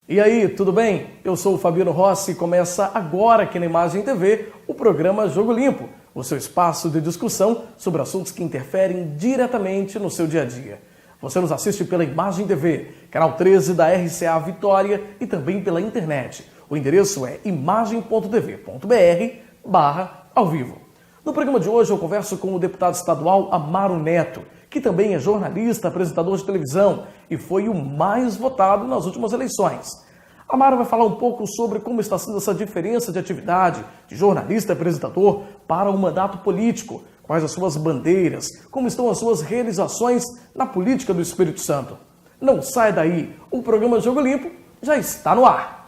E aí, tudo bem? Eu sou o Fabiano Rossi e começa agora aqui na Imagem TV o programa Jogo Limpo, o seu espaço de discussão sobre assuntos que interferem diretamente no seu dia a dia. Você nos assiste pela Imagem TV, canal 13 da RCA Vitória e também pela internet. O endereço é imagem.tv.br/ao vivo. No programa de hoje eu converso com o deputado estadual Amaro Neto, que também é jornalista, apresentador de televisão e foi o mais votado nas últimas eleições. Amaro vai falar um pouco sobre como está sendo essa diferença de atividade de jornalista e apresentador para o mandato político, quais as suas bandeiras, como estão as suas realizações na política do Espírito Santo. Não sai daí, o programa Jogo Limpo já está no ar.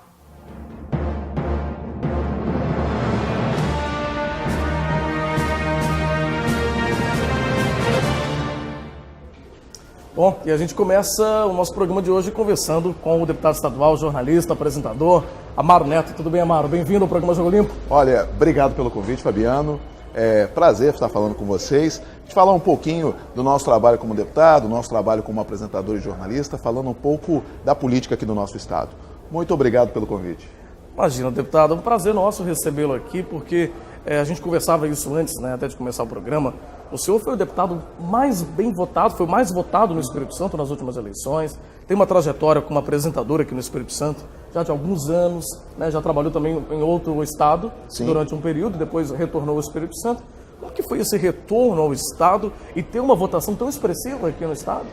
Bom, e a gente começa o nosso programa de hoje conversando com o deputado estadual, jornalista, apresentador, Amaro Neto. Tudo bem, Amaro? Bem-vindo ao programa Jogo Limpo. Olha, obrigado pelo convite, Fabiano. É prazer estar falando com vocês. A gente falar um pouquinho do nosso trabalho como deputado, do nosso trabalho como apresentador e jornalista, falando um pouco da política aqui do nosso estado. Muito obrigado pelo convite. Imagina, deputado, é um prazer nosso recebê-lo aqui, porque a gente conversava isso antes, até de começar o programa. O senhor foi o deputado mais bem votado, foi o mais votado no Espírito Santo nas últimas eleições, tem uma trajetória como apresentador aqui no Espírito Santo já de alguns anos, já trabalhou também em outro estado. Sim. Durante um período, depois retornou ao Espírito Santo. Como que foi esse retorno ao estado e ter uma votação tão expressiva aqui no estado?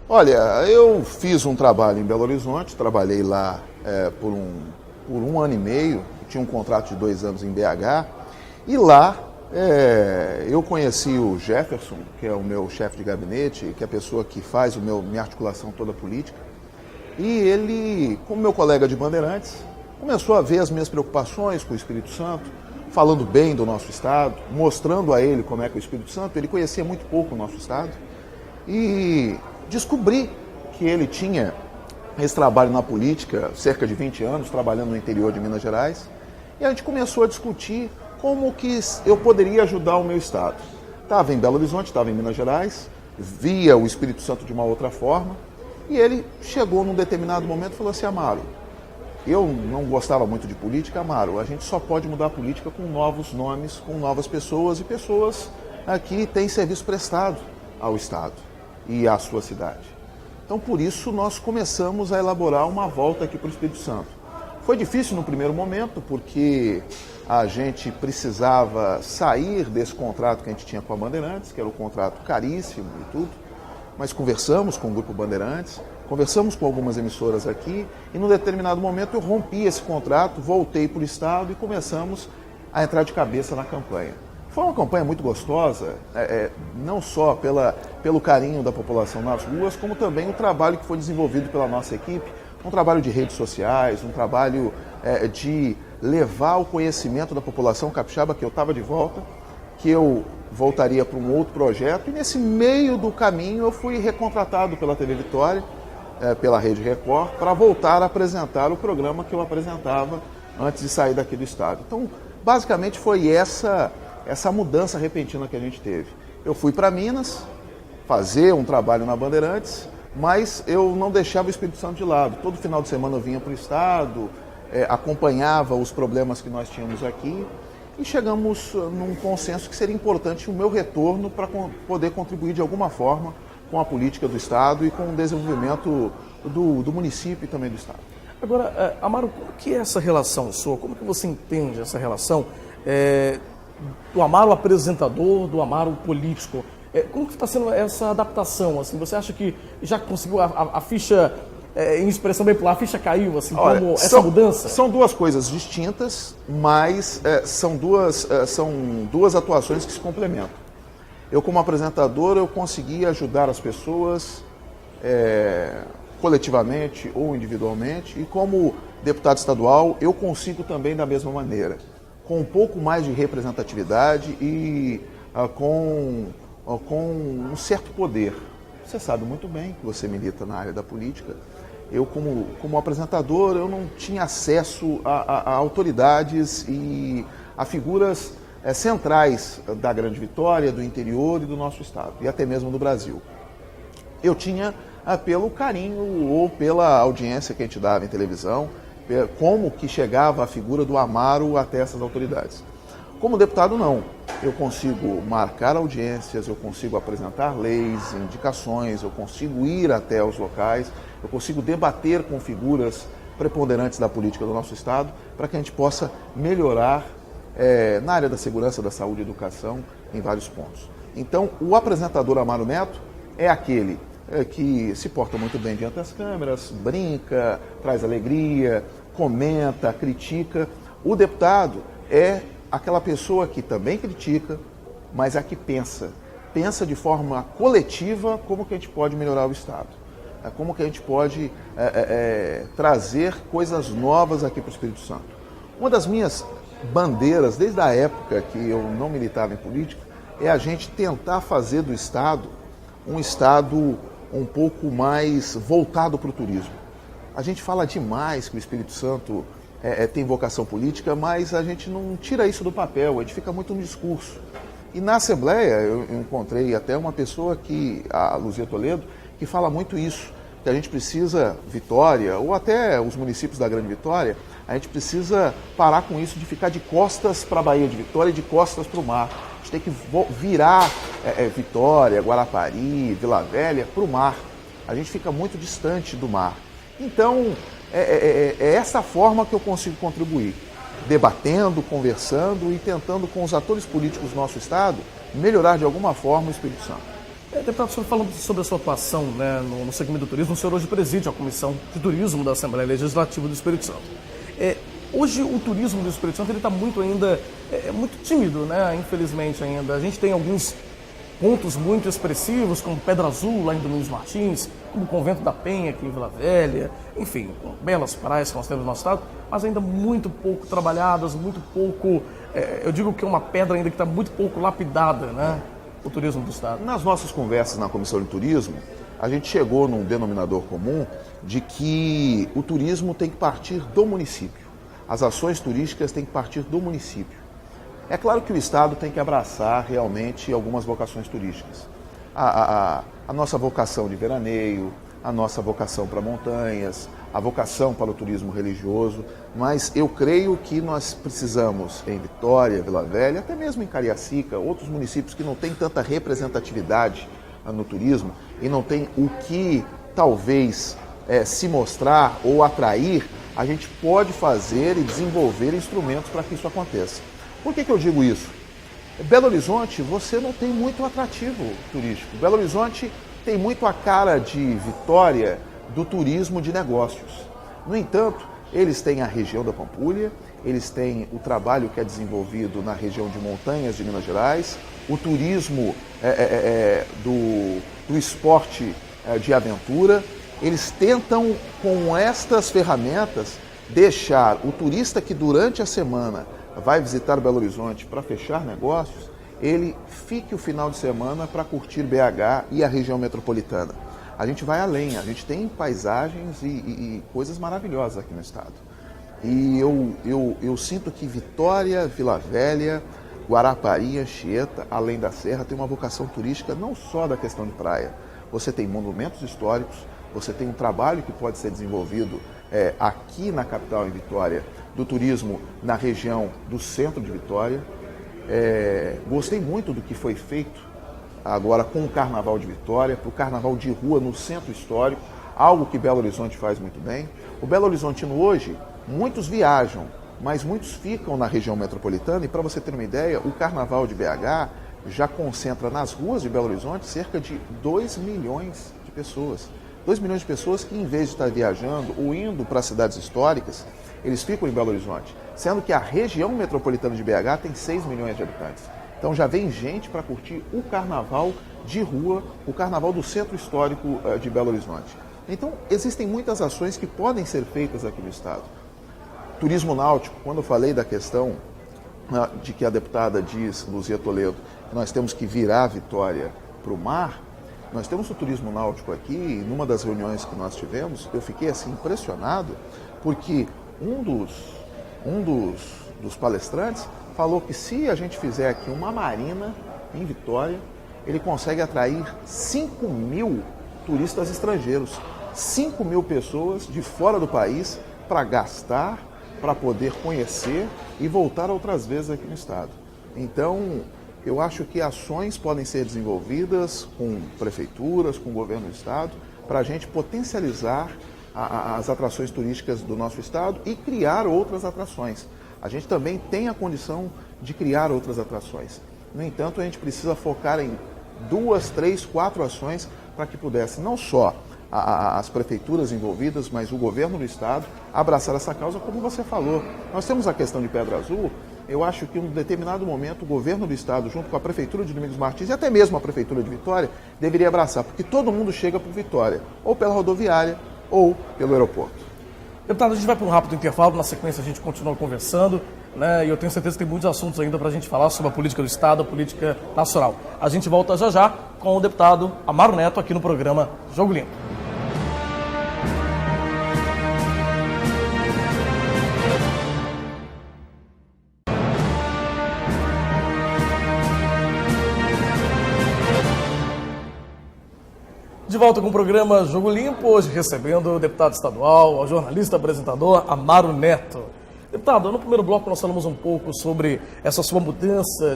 Olha, eu fiz um trabalho em Belo Horizonte, trabalhei lá por um ano e meio, tinha um contrato de 2 anos em BH, e lá eu conheci o Jefferson, que é o meu chefe de gabinete, que é a pessoa que faz minha articulação toda política. E ele, como meu colega de Bandeirantes, começou a ver as minhas preocupações com o Espírito Santo, falando bem do nosso estado, mostrando a ele como é que é o Espírito Santo. Ele conhecia muito pouco o nosso estado. E descobri que ele tinha esse trabalho na política, cerca de 20 anos, trabalhando no interior de Minas Gerais. E a gente começou a discutir como que eu poderia ajudar o meu estado. Estava em Belo Horizonte, estava em Minas Gerais, via o Espírito Santo de uma outra forma, e ele chegou num determinado momento e falou assim: Amaro, eu não gostava muito de política, Amaro, a gente só pode mudar a política com novos nomes, com novas pessoas, e pessoas aqui têm serviço prestado ao estado e à sua cidade. Então, por isso, nós começamos a elaborar uma volta aqui para o Espírito Santo. Foi difícil no primeiro momento, porque a gente precisava sair desse contrato que a gente tinha com a Bandeirantes, que era um contrato caríssimo e tudo, mas conversamos com o Grupo Bandeirantes, conversamos com algumas emissoras aqui, e num determinado momento eu rompi esse contrato, voltei para o estado e começamos a entrar de cabeça na campanha. Foi uma campanha muito gostosa, não só pelo carinho da população nas ruas, como também o trabalho que foi desenvolvido pela nossa equipe, um trabalho de redes sociais, um trabalho de levar o conhecimento da população capixaba, que eu estava de volta, que eu voltaria para um outro projeto, e nesse meio do caminho eu fui recontratado pela TV Vitória, pela Rede Record, para voltar a apresentar o programa que eu apresentava antes de sair daqui do estado. Então, basicamente foi essa mudança repentina que a gente teve. Eu fui para Minas fazer um trabalho na Bandeirantes, mas eu não deixava o Espírito Santo de lado. Todo final de semana eu vinha para o estado, acompanhava os problemas que nós tínhamos aqui e chegamos num consenso que seria importante o meu retorno para poder contribuir de alguma forma com a política do estado e com o desenvolvimento do município e também do estado. Agora, Amaro, como que é essa relação sua? Como que você entende essa relação do Amaro apresentador, do Amaro político? Como que está sendo essa adaptação? Assim, você acha que já conseguiu a ficha, em expressão bem popular, a ficha caiu, assim, olha, como essa mudança? São duas coisas distintas, mas são duas atuações que se complementam. Eu, como apresentador, eu consegui ajudar as pessoas coletivamente ou individualmente, e como deputado estadual, eu consigo também da mesma maneira, com um pouco mais de representatividade e com um certo poder. Você sabe muito bem que você milita na área da política. Eu, como apresentador, eu não tinha acesso a autoridades e a figuras centrais da Grande Vitória, do interior e do nosso estado, e até mesmo do Brasil. Eu tinha pelo carinho ou pela audiência que a gente dava em televisão, como que chegava a figura do Amaro até essas autoridades. Como deputado, não. Eu consigo marcar audiências, eu consigo apresentar leis, indicações, eu consigo ir até os locais, eu consigo debater com figuras preponderantes da política do nosso Estado para que a gente possa melhorar na área da segurança, da saúde e educação em vários pontos. Então, o apresentador Amaro Neto é aquele que se porta muito bem diante das câmeras, brinca, traz alegria, comenta, critica. O deputado é aquela pessoa que também critica, mas é a que pensa. Pensa de forma coletiva como que a gente pode melhorar o Estado. Como que a gente pode trazer coisas novas aqui para o Espírito Santo. Uma das minhas bandeiras, desde a época que eu não militava em política, é a gente tentar fazer do Estado um Estado um pouco mais voltado para o turismo. A gente fala demais que o Espírito Santo tem vocação política, mas a gente não tira isso do papel, a gente fica muito no discurso. E na Assembleia eu encontrei até uma pessoa, a Luzia Toledo, que fala muito isso, que a gente precisa, Vitória, ou até os municípios da Grande Vitória, a gente precisa parar com isso de ficar de costas para a Baía de Vitória e de costas para o mar. A gente tem que virar Vitória, Guarapari, Vila Velha para o mar. A gente fica muito distante do mar. Então, é essa forma que eu consigo contribuir, debatendo, conversando e tentando com os atores políticos do nosso Estado melhorar de alguma forma o Espírito Santo. Deputado, falando sobre a sua atuação, né, no segmento do turismo, o senhor hoje preside a Comissão de Turismo da Assembleia Legislativa do Espírito Santo. Hoje o turismo do Espírito Santo está muito ainda, muito tímido, né, infelizmente ainda. A gente tem alguns pontos muito expressivos, como Pedra Azul, lá em Domingos Martins, como o Convento da Penha, aqui em Vila Velha, enfim, belas praias que nós temos no nosso estado, mas ainda muito pouco trabalhadas, muito pouco, eu digo que é uma pedra ainda que está muito pouco lapidada, né, o turismo do estado. Nas nossas conversas na Comissão de Turismo, a gente chegou num denominador comum de que o turismo tem que partir do município. As ações turísticas têm que partir do município. É claro que o Estado tem que abraçar realmente algumas vocações turísticas. A nossa vocação de veraneio, a nossa vocação para montanhas, a vocação para o turismo religioso, mas eu creio que nós precisamos, em Vitória, Vila Velha, até mesmo em Cariacica, outros municípios que não têm tanta representatividade no turismo e não tem o que talvez se mostrar ou atrair, a gente pode fazer e desenvolver instrumentos para que isso aconteça. Por que eu digo isso? Belo Horizonte, você não tem muito atrativo turístico. Belo Horizonte tem muito a cara de Vitória do turismo de negócios. No entanto, eles têm a região da Pampulha, eles têm o trabalho que é desenvolvido na região de montanhas de Minas Gerais, o turismo do esporte de aventura. Eles tentam, com estas ferramentas, deixar o turista que durante a semana vai visitar Belo Horizonte para fechar negócios, ele fique o final de semana para curtir BH e a região metropolitana. A gente vai além, a gente tem paisagens e coisas maravilhosas aqui no estado. E eu sinto que Vitória, Vila Velha, Guarapari, Anchieta, além da Serra, tem uma vocação turística não só da questão de praia. Você tem monumentos históricos, você tem um trabalho que pode ser desenvolvido aqui na capital, em Vitória, do turismo na região do centro de Vitória. Gostei muito do que foi feito agora com o Carnaval de Vitória, para o Carnaval de rua no centro histórico, algo que Belo Horizonte faz muito bem. O Belo Horizontino hoje, muitos viajam, mas muitos ficam na região metropolitana e, para você ter uma ideia, o Carnaval de BH já concentra nas ruas de Belo Horizonte cerca de 2 milhões de pessoas. 2 milhões de pessoas que, em vez de estar viajando ou indo para as cidades históricas, eles ficam em Belo Horizonte, sendo que a região metropolitana de BH tem 6 milhões de habitantes. Então já vem gente para curtir o carnaval de rua, o carnaval do centro histórico de Belo Horizonte. Então existem muitas ações que podem ser feitas aqui no estado. Turismo náutico, quando eu falei da questão de que a deputada diz, Luzia Toledo, que nós temos que virar a Vitória para o mar, nós temos o turismo náutico aqui, e numa das reuniões que nós tivemos, eu fiquei assim impressionado, porque um dos palestrantes falou que se a gente fizer aqui uma marina em Vitória, ele consegue atrair 5 mil turistas estrangeiros. 5 mil pessoas de fora do país para gastar, para poder conhecer e voltar outras vezes aqui no estado. Então, eu acho que ações podem ser desenvolvidas com prefeituras, com o governo do estado, para a gente potencializar as atrações turísticas do nosso estado e criar outras atrações. A gente também tem a condição de criar outras atrações. No entanto, a gente precisa focar em 2, 3, 4 ações para que pudesse não só as prefeituras envolvidas, mas o governo do estado abraçar essa causa, como você falou. Nós temos a questão de Pedra Azul. Eu acho que em um determinado momento o governo do estado, junto com a prefeitura de Domingos Martins e até mesmo a prefeitura de Vitória, deveria abraçar, porque todo mundo chega por Vitória, ou pela rodoviária ou pelo aeroporto. Deputado, a gente vai para um rápido intervalo, na sequência a gente continua conversando, né? E eu tenho certeza que tem muitos assuntos ainda para a gente falar sobre a política do estado, a política nacional. A gente volta já já com o deputado Amaro Neto aqui no programa Jogo Limpo. De volta com o programa Jogo Limpo, hoje recebendo o deputado estadual, o jornalista apresentador Amaro Neto. Deputado, no primeiro bloco nós falamos um pouco sobre essa sua mudança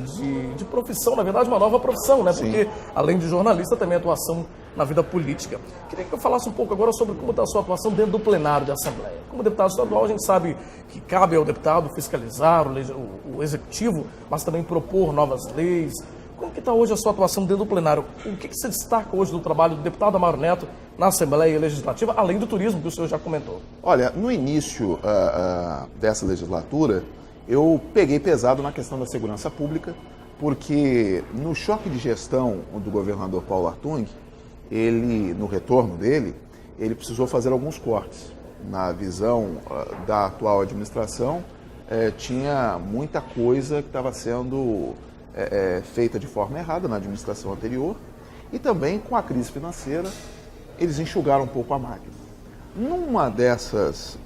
de profissão, na verdade uma nova profissão, né? Porque além de jornalista também atuação na vida política. Queria que eu falasse um pouco agora sobre como está a sua atuação dentro do plenário da Assembleia. Como deputado estadual, a gente sabe que cabe ao deputado fiscalizar o executivo, mas também propor novas leis. Como que está hoje a sua atuação dentro do plenário? O que você destaca hoje do trabalho do deputado Amaro Neto na Assembleia Legislativa, além do turismo que o senhor já comentou? Olha, no início dessa legislatura, eu peguei pesado na questão da segurança pública, porque no choque de gestão do governador Paulo Artung, no retorno dele, ele precisou fazer alguns cortes. Na visão da atual administração, tinha muita coisa que estava sendo feita de forma errada na administração anterior, e também com a crise financeira eles enxugaram um pouco a máquina. Numa dessas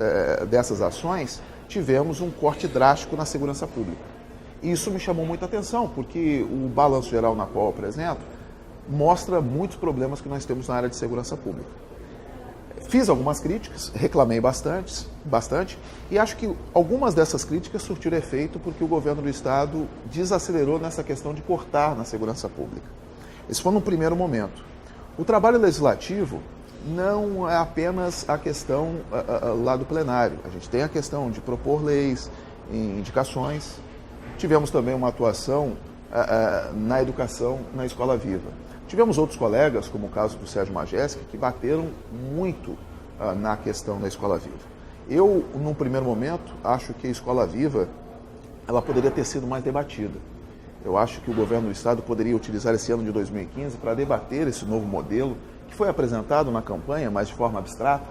ações tivemos um corte drástico na segurança pública. E isso me chamou muita atenção, porque o balanço geral na qual eu apresento mostra muitos problemas que nós temos na área de segurança pública. Fiz algumas críticas, reclamei bastante, e acho que algumas dessas críticas surtiram efeito porque o governo do estado desacelerou nessa questão de cortar na segurança pública. Esse foi no primeiro momento. O trabalho legislativo não é apenas a questão lá do plenário. A gente tem a questão de propor leis, indicações. Tivemos também uma atuação na educação, na Escola Viva. Tivemos outros colegas, como o caso do Sérgio Majeski, que bateram muito na questão da Escola Viva. Eu, num primeiro momento, acho que a Escola Viva ela poderia ter sido mais debatida. Eu acho que o governo do estado poderia utilizar esse ano de 2015 para debater esse novo modelo, que foi apresentado na campanha, mas de forma abstrata,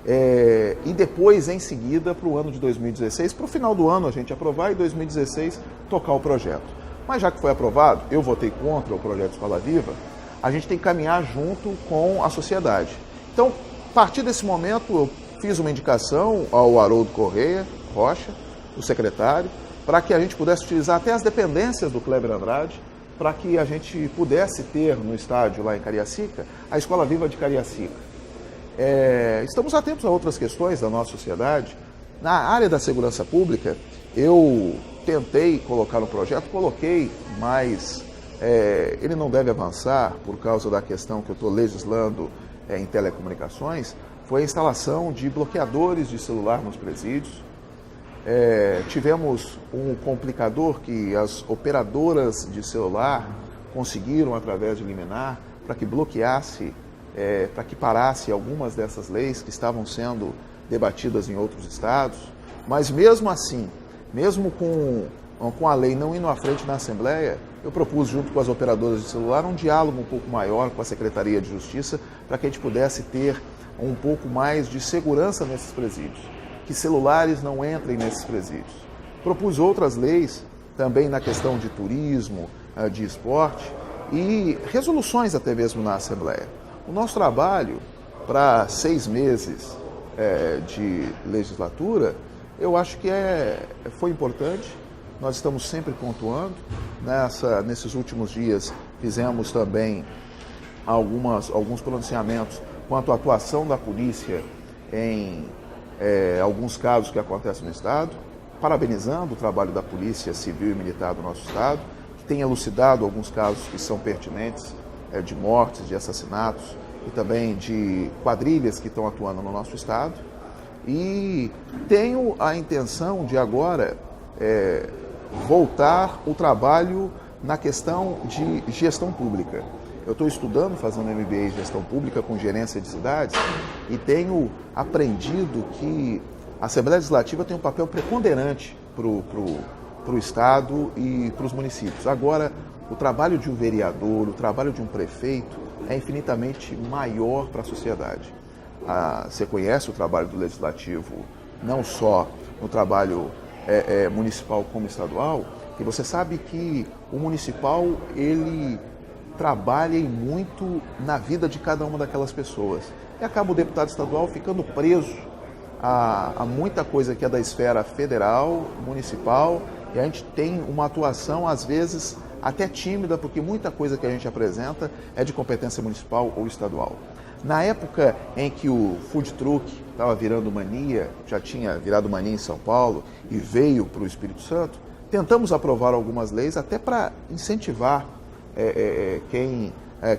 e depois, em seguida, para o ano de 2016, para o final do ano a gente aprovar e 2016 tocar o projeto. Mas já que foi aprovado, eu votei contra o projeto Escola Viva, a gente tem que caminhar junto com a sociedade. Então, a partir desse momento, eu fiz uma indicação ao Haroldo Correia Rocha, o secretário, para que a gente pudesse utilizar até as dependências do Kleber Andrade, para que a gente pudesse ter no estádio lá em Cariacica, a Escola Viva de Cariacica. Estamos atentos a outras questões da nossa sociedade. Na área da segurança pública, eu tentei colocar no projeto, coloquei, mas ele não deve avançar por causa da questão que eu estou legislando em telecomunicações, foi a instalação de bloqueadores de celular nos presídios. Tivemos um complicador que as operadoras de celular conseguiram, através de liminar, para que bloqueasse, para que parasse algumas dessas leis que estavam sendo debatidas em outros estados. Mas mesmo assim, mesmo com a lei não indo à frente na Assembleia, eu propus, junto com as operadoras de celular, um diálogo um pouco maior com a Secretaria de Justiça, para que a gente pudesse ter um pouco mais de segurança nesses presídios, que celulares não entrem nesses presídios. Propus outras leis, também na questão de turismo, de esporte, e resoluções até mesmo na Assembleia. O nosso trabalho, para 6 meses de legislatura, eu acho que foi importante. Nós estamos sempre pontuando. Nesses últimos dias fizemos também alguns pronunciamentos quanto à atuação da polícia em alguns casos que acontecem no Estado, parabenizando o trabalho da Polícia Civil e Militar do nosso Estado, que tem elucidado alguns casos que são pertinentes de mortes, de assassinatos e também de quadrilhas que estão atuando no nosso Estado. E tenho a intenção de agora voltar o trabalho na questão de gestão pública. Eu estou estudando, fazendo MBA em gestão pública com gerência de cidades e tenho aprendido que a Assembleia Legislativa tem um papel preponderante para o Estado e para os municípios. Agora, o trabalho de um vereador, o trabalho de um prefeito é infinitamente maior para a sociedade. Você conhece o trabalho do Legislativo, não só no trabalho municipal como estadual, e você sabe que o municipal, ele trabalha muito na vida de cada uma daquelas pessoas. E acaba o deputado estadual ficando preso a muita coisa que é da esfera federal, municipal, e a gente tem uma atuação, às vezes, até tímida, porque muita coisa que a gente apresenta é de competência municipal ou estadual. Na época em que o food truck estava virando mania, já tinha virado mania em São Paulo e veio para o Espírito Santo, tentamos aprovar algumas leis até para incentivar quem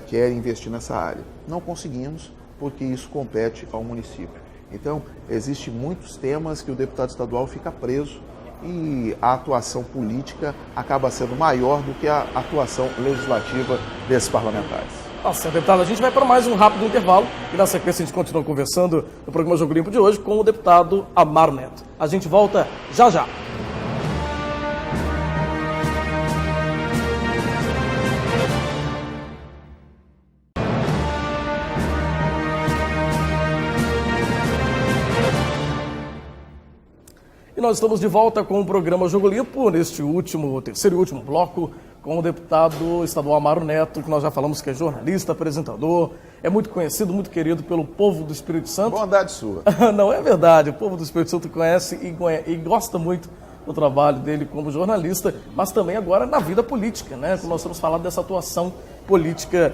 quer investir nessa área. Não conseguimos, porque isso compete ao município. Então, existem muitos temas que o deputado estadual fica preso e a atuação política acaba sendo maior do que a atuação legislativa desses parlamentares. Nossa, deputado, a gente vai para mais um rápido intervalo e na sequência a gente continua conversando no programa Jogo Limpo de hoje com o deputado Amaro Neto. A gente volta já já. E nós estamos de volta com o programa Jogo Limpo, neste terceiro e último bloco, com o deputado estadual Amaro Neto, que nós já falamos que é jornalista, apresentador, é muito conhecido, muito querido pelo povo do Espírito Santo. Bondade sua. Não, é verdade, o povo do Espírito Santo conhece e gosta muito do trabalho dele como jornalista, mas também agora na vida política, né? Como nós estamos falando dessa atuação política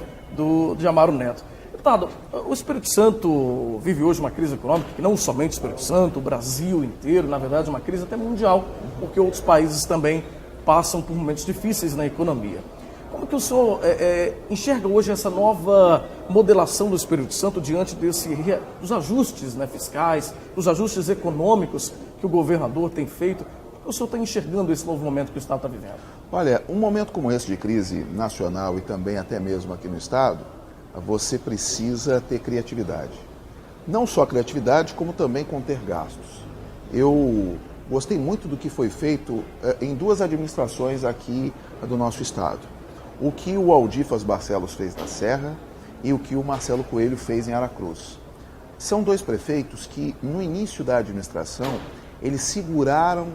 de Amaro Neto. Deputado, o Espírito Santo vive hoje uma crise econômica, que não somente o Espírito Santo, o Brasil inteiro, na verdade, uma crise até mundial, porque outros países também passam por momentos difíceis na economia. Como que o senhor enxerga hoje essa nova modelação do Espírito Santo diante dos ajustes, né, fiscais, dos ajustes econômicos que o governador tem feito? Como que o senhor está enxergando esse novo momento que o Estado está vivendo? Olha, um momento como esse de crise nacional e também até mesmo aqui no Estado, você precisa ter criatividade. Não só criatividade, como também conter gastos. Eu gostei muito do que foi feito em duas administrações aqui do nosso estado. O que o Aldifas Barcelos fez na Serra e o que o Marcelo Coelho fez em Aracruz. São dois prefeitos que, no início da administração, eles seguraram,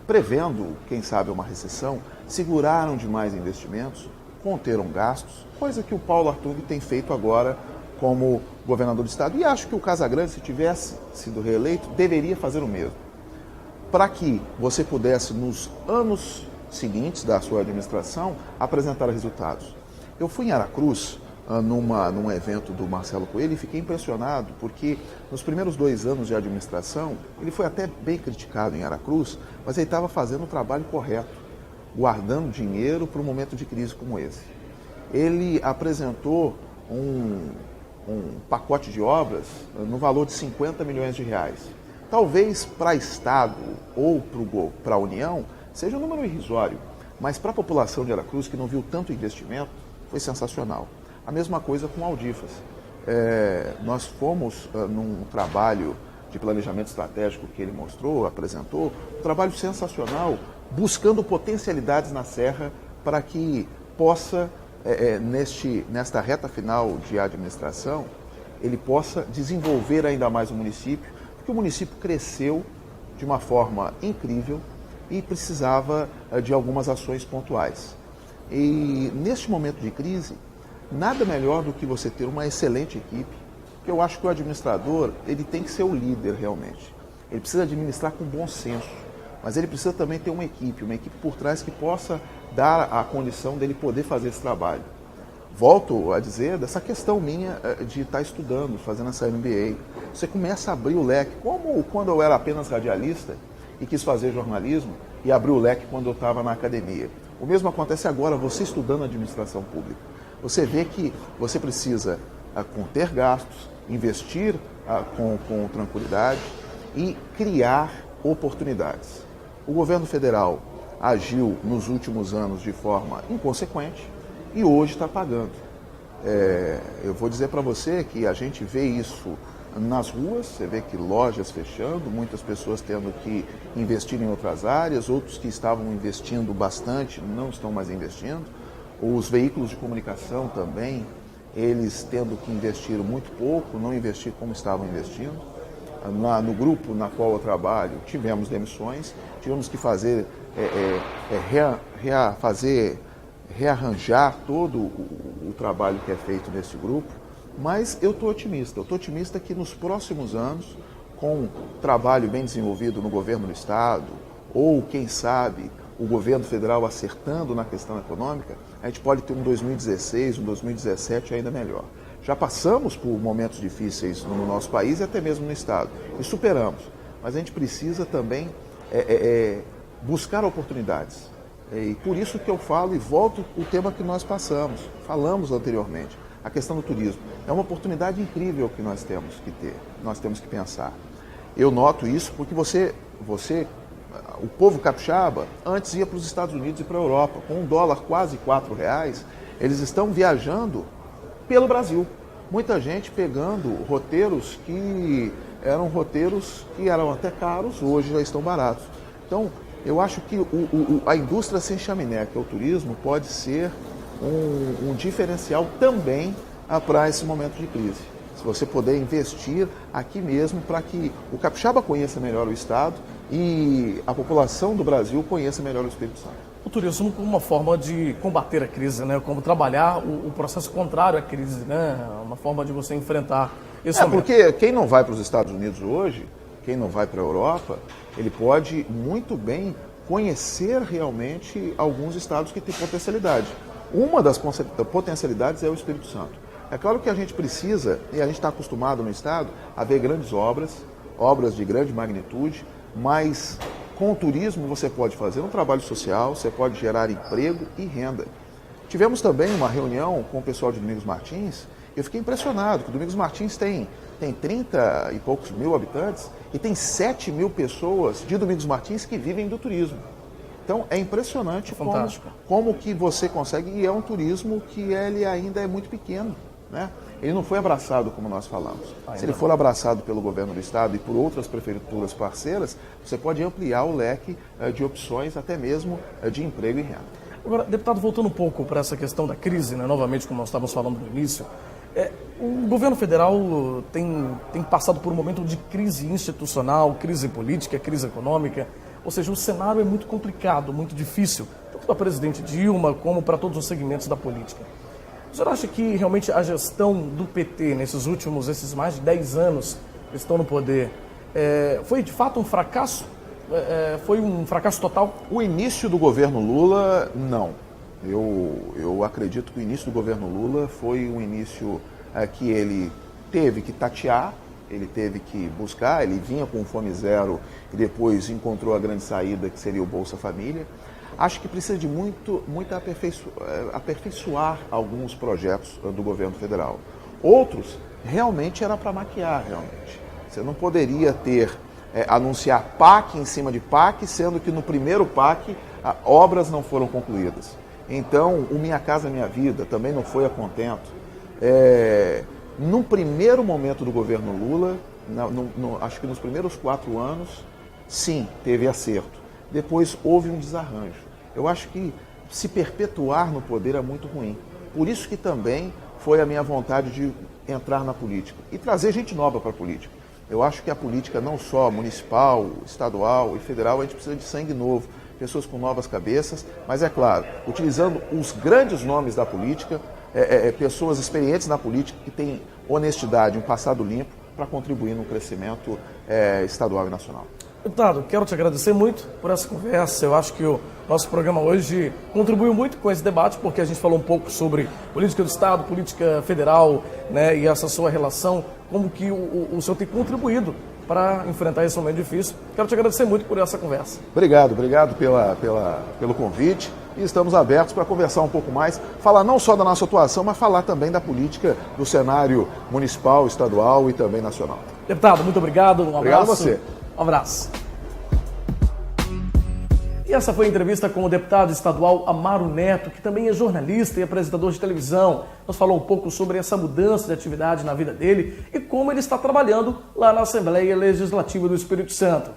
prevendo, quem sabe, uma recessão, seguraram demais investimentos, conteram gastos, coisa que o Paulo Artung tem feito agora como governador do estado. E acho que o Casagrande, se tivesse sido reeleito, deveria fazer o mesmo. Para que você pudesse, nos anos seguintes da sua administração, apresentar resultados. Eu fui em Aracruz, num evento do Marcelo Coelho, e fiquei impressionado, porque nos primeiros 2 anos de administração, ele foi até bem criticado em Aracruz, mas ele estava fazendo o trabalho correto, guardando dinheiro para um momento de crise como esse. Ele apresentou um pacote de obras no valor de 50 milhões de reais. Talvez para Estado ou para a União seja um número irrisório, mas para a população de Aracruz, que não viu tanto investimento, foi sensacional. A mesma coisa com Aldifas. Nós fomos num trabalho de planejamento estratégico que ele mostrou, apresentou, um trabalho sensacional, buscando potencialidades na Serra para que possa, nesta reta final de administração, ele possa desenvolver ainda mais o município, porque o município cresceu de uma forma incrível e precisava de algumas ações pontuais. E neste momento de crise, nada melhor do que você ter uma excelente equipe, porque eu acho que o administrador, ele tem que ser o líder realmente. Ele precisa administrar com bom senso, mas ele precisa também ter uma equipe por trás que possa dar a condição dele poder fazer esse trabalho. volto a dizer, dessa questão minha de estar estudando, fazendo essa MBA. Você começa a abrir o leque, como quando eu era apenas radialista e quis fazer jornalismo, e abri o leque quando eu estava na academia. O mesmo acontece agora, você estudando administração pública. Você vê que você precisa conter gastos, investir com tranquilidade e criar oportunidades. O governo federal agiu nos últimos anos de forma inconsequente e hoje está pagando. Eu vou dizer para você que a gente vê isso nas ruas, você vê que lojas fechando, muitas pessoas tendo que investir em outras áreas, outros que estavam investindo bastante não estão mais investindo. Os veículos de comunicação também, eles tendo que investir muito pouco, não investir como estavam investindo. No grupo na qual eu trabalho, tivemos demissões, tivemos que rearranjar todo o trabalho que é feito nesse grupo, mas eu estou otimista que nos próximos anos, com trabalho bem desenvolvido no governo do Estado, ou quem sabe o governo federal acertando na questão econômica, a gente pode ter um 2016, um 2017 ainda melhor. Já passamos por momentos difíceis no nosso país e até mesmo no Estado, e superamos, mas a gente precisa também buscar oportunidades. E por isso que eu falo e volto o tema que nós falamos anteriormente, a questão do turismo. É uma oportunidade incrível que nós temos que ter, nós temos que pensar. Eu noto isso porque o povo capixaba, antes ia para os Estados Unidos e para a Europa, com $1 quase R$4, eles estão viajando pelo Brasil. Muita gente pegando roteiros que eram até caros, hoje já estão baratos. Então, eu acho que a indústria sem chaminé, que é o turismo, pode ser um diferencial também para esse momento de crise. Se você puder investir aqui mesmo para que o capixaba conheça melhor o Estado e a população do Brasil conheça melhor o Espírito Santo. O turismo como uma forma de combater a crise, né? Como trabalhar o processo contrário à crise, né? Uma forma de você enfrentar esse momento. Porque quem não vai para os Estados Unidos hoje, quem não vai para a Europa, ele pode muito bem conhecer realmente alguns estados que têm potencialidade. Uma das potencialidades é o Espírito Santo. É claro que a gente precisa, e a gente está acostumado no Estado, a ver grandes obras de grande magnitude, mas com o turismo você pode fazer um trabalho social, você pode gerar emprego e renda. Tivemos também uma reunião com o pessoal de Domingos Martins, e eu fiquei impressionado, que o Domingos Martins tem 30 e poucos mil habitantes e tem 7 mil pessoas de Domingos Martins que vivem do turismo. Então é impressionante como que você consegue, e é um turismo que ele ainda é muito pequeno, né? Ele não foi abraçado como nós falamos. Se ele for abraçado pelo governo do Estado e por outras prefeituras parceiras, você pode ampliar o leque de opções, até mesmo de emprego e renda. Agora, deputado, voltando um pouco para essa questão da crise, né, novamente, como nós estávamos falando no início, o governo federal tem passado por um momento de crise institucional, crise política, crise econômica, ou seja, o cenário é muito complicado, muito difícil, tanto para a presidente Dilma como para todos os segmentos da política. O senhor acha que realmente a gestão do PT esses mais de 10 anos que estão no poder, foi de fato um fracasso? Foi um fracasso total? O início do governo Lula, não. Eu acredito que o início do governo Lula foi um início que ele teve que tatear, ele teve que buscar, ele vinha com Fome Zero e depois encontrou a grande saída, que seria o Bolsa Família. Acho que precisa de muito aperfeiçoar alguns projetos do governo federal. Outros, realmente era para maquiar, realmente. Você não poderia anunciar PAC em cima de PAC, sendo que no primeiro PAC obras não foram concluídas. Então, o Minha Casa Minha Vida também não foi a contento. No primeiro momento do governo Lula, acho que nos primeiros 4 anos, sim, teve acerto. Depois houve um desarranjo. Eu acho que se perpetuar no poder é muito ruim. Por isso que também foi a minha vontade de entrar na política e trazer gente nova para a política. Eu acho que a política, não só municipal, estadual e federal, a gente precisa de sangue novo, pessoas com novas cabeças, mas é claro, utilizando os grandes nomes da política, pessoas experientes na política que têm honestidade, um passado limpo, para contribuir no crescimento estadual e nacional. Deputado, quero te agradecer muito por essa conversa. Eu acho que o nosso programa hoje contribuiu muito com esse debate, porque a gente falou um pouco sobre política do Estado, política federal, né, e essa sua relação, como que o senhor tem contribuído para enfrentar esse momento difícil. Quero te agradecer muito por essa conversa. Obrigado pelo convite e estamos abertos para conversar um pouco mais, falar não só da nossa atuação, mas falar também da política do cenário municipal, estadual e também nacional. Deputado, muito obrigado. Um abraço. Obrigado a você. Um abraço. E essa foi a entrevista com o deputado estadual Amaro Neto, que também é jornalista e apresentador de televisão. Nos falou um pouco sobre essa mudança de atividade na vida dele e como ele está trabalhando lá na Assembleia Legislativa do Espírito Santo.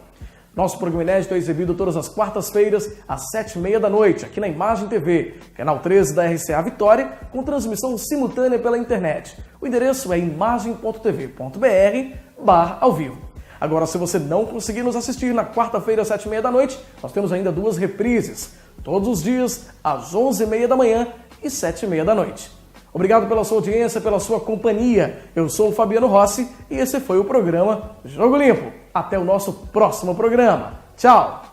Nosso programa inédito é exibido todas as quartas-feiras, às 7h30 da noite, aqui na Imagem TV, canal 13 da RCA Vitória, com transmissão simultânea pela internet. O endereço é imagem.tv.br/ao vivo. Agora, se você não conseguir nos assistir na quarta-feira, às 7h30 da noite, nós temos ainda 2 reprises, todos os dias, às 11h30 da manhã e 7h30 da noite. Obrigado pela sua audiência, pela sua companhia. Eu sou o Fabiano Rossi e esse foi o programa Jogo Limpo. Até o nosso próximo programa. Tchau!